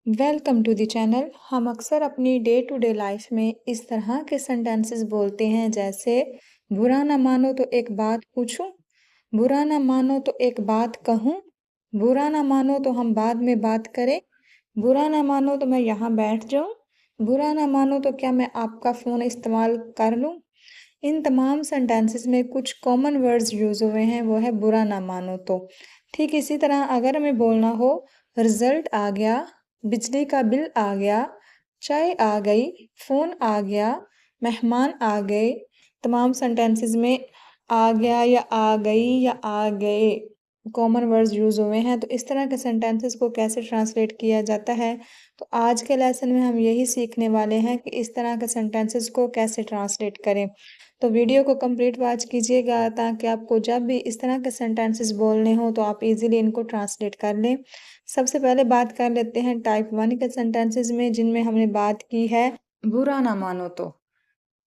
Welcome to the channel. हम अक्सर अपनी डे टू डे लाइफ में इस तरह के सेंटेंसेस बोलते हैं, जैसे बुरा ना मानो तो एक बात पूछूं, बुरा ना मानो तो एक बात कहूं, बुरा ना मानो तो हम बाद में बात करें, बुरा ना मानो तो मैं यहाँ बैठ जाऊं, बुरा ना मानो तो क्या मैं आपका फ़ोन इस्तेमाल कर लूं। इन तमाम सेंटेंसेस में कुछ कॉमन वर्ड्स यूज़ हुए हैं, वो है बुरा ना मानो तो। ठीक इसी तरह अगर हमें बोलना हो रिजल्ट आ गया, बिजली का बिल आ गया, चाय आ गई, फ़ोन आ गया, मेहमान आ गए, तमाम सेंटेंसेस में आ गया या आ गई या आ गए कॉमन वर्ड्स यूज़ हुए हैं। तो इस तरह के सेंटेंसेस को कैसे ट्रांसलेट किया जाता है, तो आज के लेसन में हम यही सीखने वाले हैं कि इस तरह के सेंटेंसेस को कैसे ट्रांसलेट करें। तो वीडियो को कंप्लीट वॉच कीजिएगा ताकि आपको जब भी इस तरह के सेंटेंसेस बोलने हो तो आप इजीली इनको ट्रांसलेट कर लें। सबसे पहले बात कर लेते हैं टाइप 1 के सेंटेंसेस में, जिनमें हमने बात की है बुरा ना मानो तो।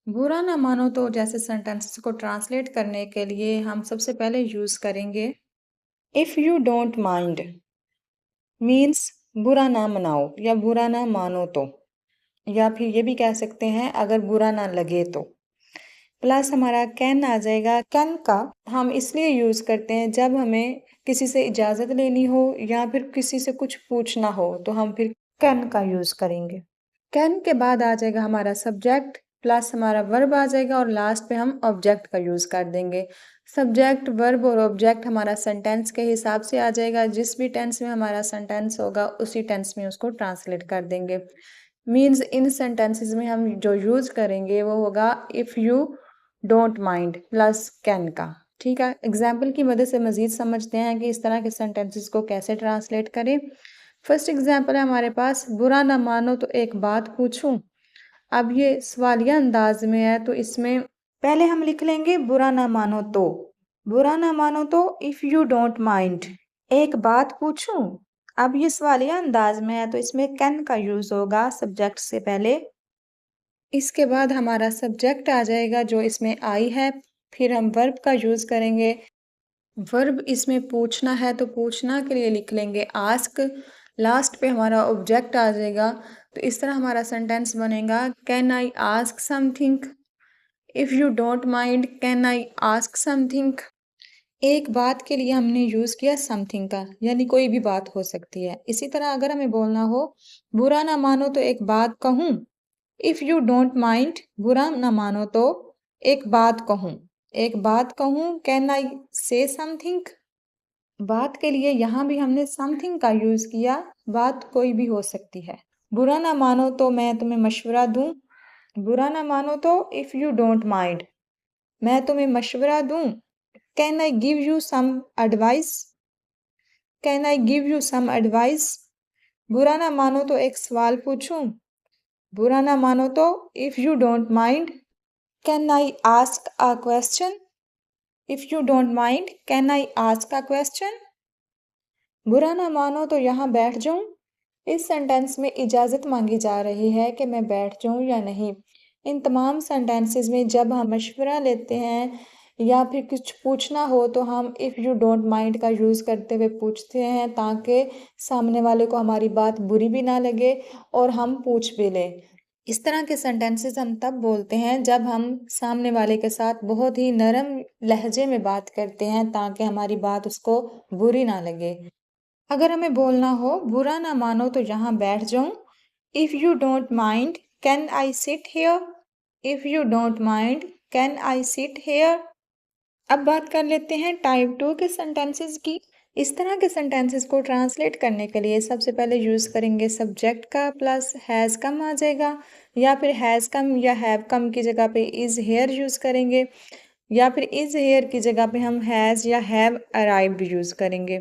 बुरा ना मानो तो जैसे सेंटेंसेस को ट्रांसलेट करने के लिए हम सबसे पहले यूज़ करेंगे if you don't mind, means बुरा ना मनाओ या बुरा ना मानो तो, या फिर ये भी कह सकते हैं अगर बुरा ना लगे तो। प्लस हमारा कैन आ जाएगा। कैन का हम इसलिए यूज़ करते हैं जब हमें किसी से इजाज़त लेनी हो या फिर किसी से कुछ पूछना हो, तो हम फिर कैन का यूज़ करेंगे। कैन के बाद आ जाएगा हमारा सब्जेक्ट, प्लस हमारा वर्ब आ जाएगा और लास्ट पे हम ऑब्जेक्ट का यूज़ कर देंगे। सब्जेक्ट, वर्ब और ऑब्जेक्ट हमारा सेंटेंस के हिसाब से आ जाएगा। जिस भी टेंस में हमारा सेंटेंस होगा उसी टेंस में उसको ट्रांसलेट कर देंगे। मीन्स इन सेंटेंसेस में हम जो यूज़ करेंगे वो होगा if you don't mind plus can का। ठीक है, एग्जाम्पल की मदद से मज़ीद समझते हैं कि इस तरह के सेंटेंसेस को कैसे ट्रांसलेट करें। फर्स्ट एग्जाम्पल है हमारे पास, बुरा ना मानो तो एक बात पूछूं। अब ये सवालिया अंदाज में है, तो इसमें पहले हम लिख लेंगे बुरा ना मानो तो। बुरा ना मानो तो इफ़ यू डोंट माइंड, एक बात पूछूं। अब ये सवालिया अंदाज में है तो इसमें कैन का यूज़ होगा सब्जेक्ट से पहले। इसके बाद हमारा सब्जेक्ट आ जाएगा जो इसमें आई है। फिर हम वर्ब का यूज़ करेंगे। वर्ब इसमें पूछना है तो पूछना के लिए लिख लेंगे आस्क। लास्ट पे हमारा ऑब्जेक्ट आ जाएगा। तो इस तरह हमारा सेंटेंस बनेगा, can I ask something, if you don't mind can I ask something. एक बात के लिए हमने यूज़ किया समथिंग का, यानी कोई भी बात हो सकती है। इसी तरह अगर हमें बोलना हो बुरा ना मानो तो एक बात कहूँ, इफ़ यू डोंट माइंड बुरा ना मानो तो एक बात कहूँ, एक बात कहूँ, कैन आई से समथिंग। बात के लिए यहाँ भी हमने समथिंग का यूज़ किया, बात कोई भी हो सकती है। बुरा ना मानो तो मैं तुम्हें मशवरा दूँ, बुरा ना मानो तो इफ़ यू डोंट माइंड मैं तुम्हें मशवरा दूँ, can I give you some advice, can I give you some advice. बुरा ना मानो तो एक सवाल पूछूं, बुरा ना मानो तो if you don't mind can I ask a question, if you don't mind can I ask a question. बुरा ना मानो तो यहाँ बैठ जाऊँ। इस सेंटेंस में इजाज़त मांगी जा रही है कि मैं बैठ जाऊँ या नहीं। इन तमाम सेंटेंसेस में जब हम मशवरा लेते हैं या फिर कुछ पूछना हो तो हम इफ़ यू डोंट माइंड का यूज़ करते हुए पूछते हैं, ताकि सामने वाले को हमारी बात बुरी भी ना लगे और हम पूछ भी लें। इस तरह के सेंटेंसेस हम तब बोलते हैं जब हम सामने वाले के साथ बहुत ही नरम लहजे में बात करते हैं, ताकि हमारी बात उसको बुरी ना लगे। अगर हमें बोलना हो बुरा ना मानो तो यहाँ बैठ जाऊँ, if you don't mind can I sit here, if you don't mind can I sit here. अब बात कर लेते हैं टाइप 2 के सेंटेंसेस की। इस तरह के सेंटेंसेस को ट्रांसलेट करने के लिए सबसे पहले यूज़ करेंगे सब्जेक्ट का, प्लस हैज़ कम आ जाएगा, या फिर हैज़ कम या हैव कम की जगह पे इज़ हेयर यूज़ करेंगे, या फिर इज़ हेयर की जगह पे हम हैज़ या हैव अराइव्ड यूज़ करेंगे।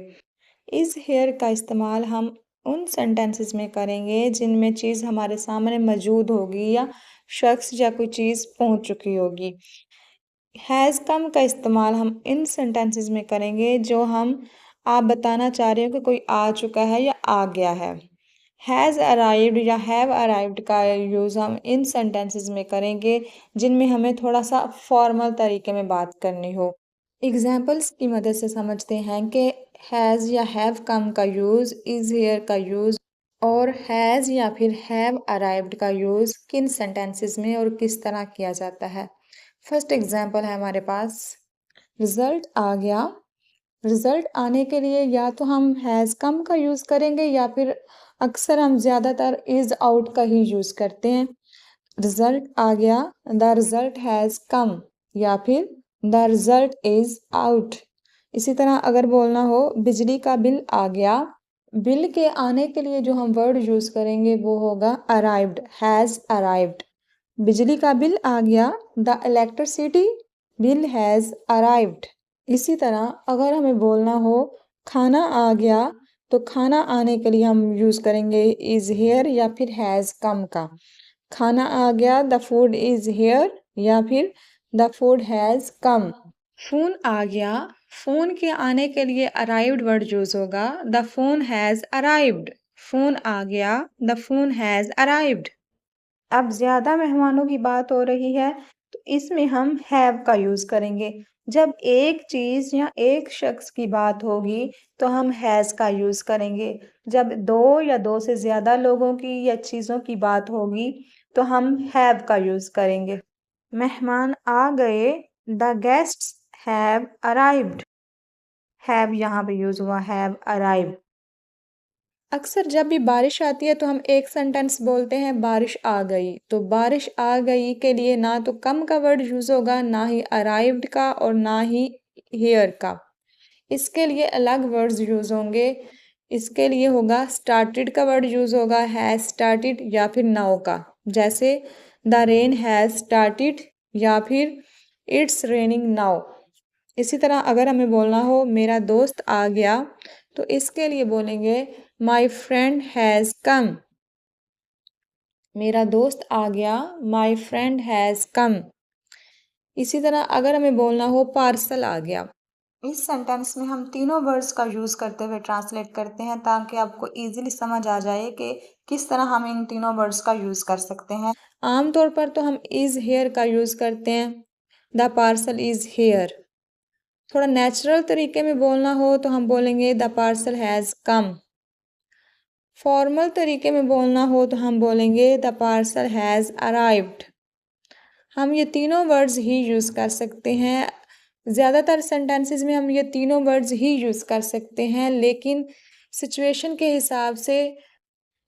इज़ हेयर का इस्तेमाल हम उन सेंटेंसेस में करेंगे जिनमें चीज़ हमारे सामने मौजूद होगी या शख्स या कोई चीज़ पहुंच चुकी होगी। हैज़ कम का इस्तेमाल हम इन सेंटेंसेस में करेंगे जो हम आप बताना चाह रहे हो कि कोई आ चुका है या आ गया है। हैज़ अराइव्ड या हैव अराइव्ड का यूज़ हम इन सेंटेंसेस में करेंगे जिनमें हमें थोड़ा सा फॉर्मल तरीके में बात करनी हो। एग्जाम्पल्स की मदद से समझते हैं कि हैज़ या हैव कम का यूज़, इज़ हेयर का यूज़ और हैज़ या फिर हैव अराइव्ड का यूज़ किन सेंटेंसेस में और किस तरह किया जाता है। फर्स्ट एग्जांपल है हमारे पास, रिजल्ट आ गया। रिजल्ट आने के लिए या तो हम हैज़ कम का यूज़ करेंगे या फिर अक्सर हम ज़्यादातर इज़ आउट का ही यूज़ करते हैं। रिजल्ट आ गया, द रिजल्ट हैज़ कम, या फिर द रिजल्ट इज़ आउट। इसी तरह अगर बोलना हो बिजली का बिल आ गया, बिल के आने के लिए जो हम वर्ड यूज़ करेंगे वो होगा अराइव्ड, हैज़ अराइव्ड। बिजली का बिल आ गया, the electricity bill has arrived. इसी तरह अगर हमें बोलना हो खाना आ गया, तो खाना आने के लिए हम यूज़ करेंगे इज़ हेयर या फिर हैज़ कम का। खाना आ गया, द फूड इज़ हेयर, या फिर the food has come. Phone आ गया, फ़ोन के आने के लिए अराइव्ड वर्ड यूज़ होगा the phone has arrived. Phone आ गया, द फ़ोन हैज़ अराइव्ड। अब ज़्यादा मेहमानों की बात हो रही है, तो इसमें हम हैव का यूज़ करेंगे। जब एक चीज़ या एक शख्स की बात होगी, तो हम हैज़ का यूज़ करेंगे। जब 2 या 2 से ज़्यादा लोगों की या चीज़ों की बात होगी, तो हम हैव का यूज़ करेंगे। मेहमान आ गए, the guests have arrived. Have यहाँ पे यूज़ हुआ, हैव अराइव्ड। अक्सर जब भी बारिश आती है तो हम एक सेंटेंस बोलते हैं बारिश आ गई। तो बारिश आ गई के लिए ना तो कम का वर्ड यूज़ होगा, ना ही अराइव्ड का और ना ही हियर का। इसके लिए अलग वर्ड्स यूज़ होंगे। इसके लिए होगा स्टार्टेड का वर्ड यूज़ होगा, हैज़ स्टार्टेड या फिर नाउ का। जैसे द रेन हैज़ स्टार्टेड या फिर इट्स रेनिंग नाउ। इसी तरह अगर हमें बोलना हो मेरा दोस्त आ गया, तो इसके लिए बोलेंगे माई फ्रेंड हैज़ कम। मेरा दोस्त आ गया, माई फ्रेंड हैज़ कम। इसी तरह अगर हमें बोलना हो पार्सल आ गया, इस सेंटेंस में हम तीनों वर्ड्स का यूज़ करते हुए ट्रांसलेट करते हैं ताकि आपको इजीली समझ आ जाए कि किस तरह हम इन तीनों वर्ड्स का यूज़ कर सकते हैं। आमतौर पर तो हम इज़ हेयर का यूज़ करते हैं, द पार्सल इज़ हेयर। थोड़ा नेचुरल तरीके में बोलना हो तो हम बोलेंगे the parcel has come. Formal तरीके में बोलना हो तो हम बोलेंगे द पार्सल हैज़ अराइव्ड। हम ये तीनों वर्ड्स ही यूज़ कर सकते हैं। ज़्यादातर सेंटेंसेस में हम ये तीनों वर्ड्स ही यूज़ कर सकते हैं, लेकिन सिचुएशन के हिसाब से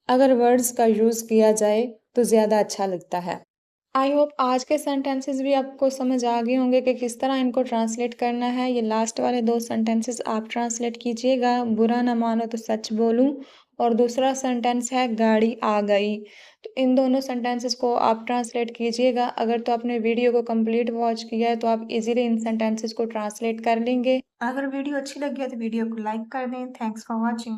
अगर वर्ड्स का यूज़ किया जाए तो ज़्यादा अच्छा लगता है। आई होप आज के सेंटेंसेस भी आपको समझ आ गए होंगे कि किस तरह इनको ट्रांसलेट करना है। ये लास्ट वाले 2 सेंटेंसेस आप ट्रांसलेट कीजिएगा, बुरा ना मानो तो सच बोलूं, और दूसरा सेंटेंस है गाड़ी आ गई। तो इन दोनों सेंटेंसेस को आप ट्रांसलेट कीजिएगा। अगर तो आपने वीडियो को कंप्लीट वॉच किया है तो आप इजीली इन सेंटेंसेस को ट्रांसलेट कर लेंगे। अगर वीडियो अच्छी लगी है तो वीडियो को लाइक कर दें। Thanks for watching.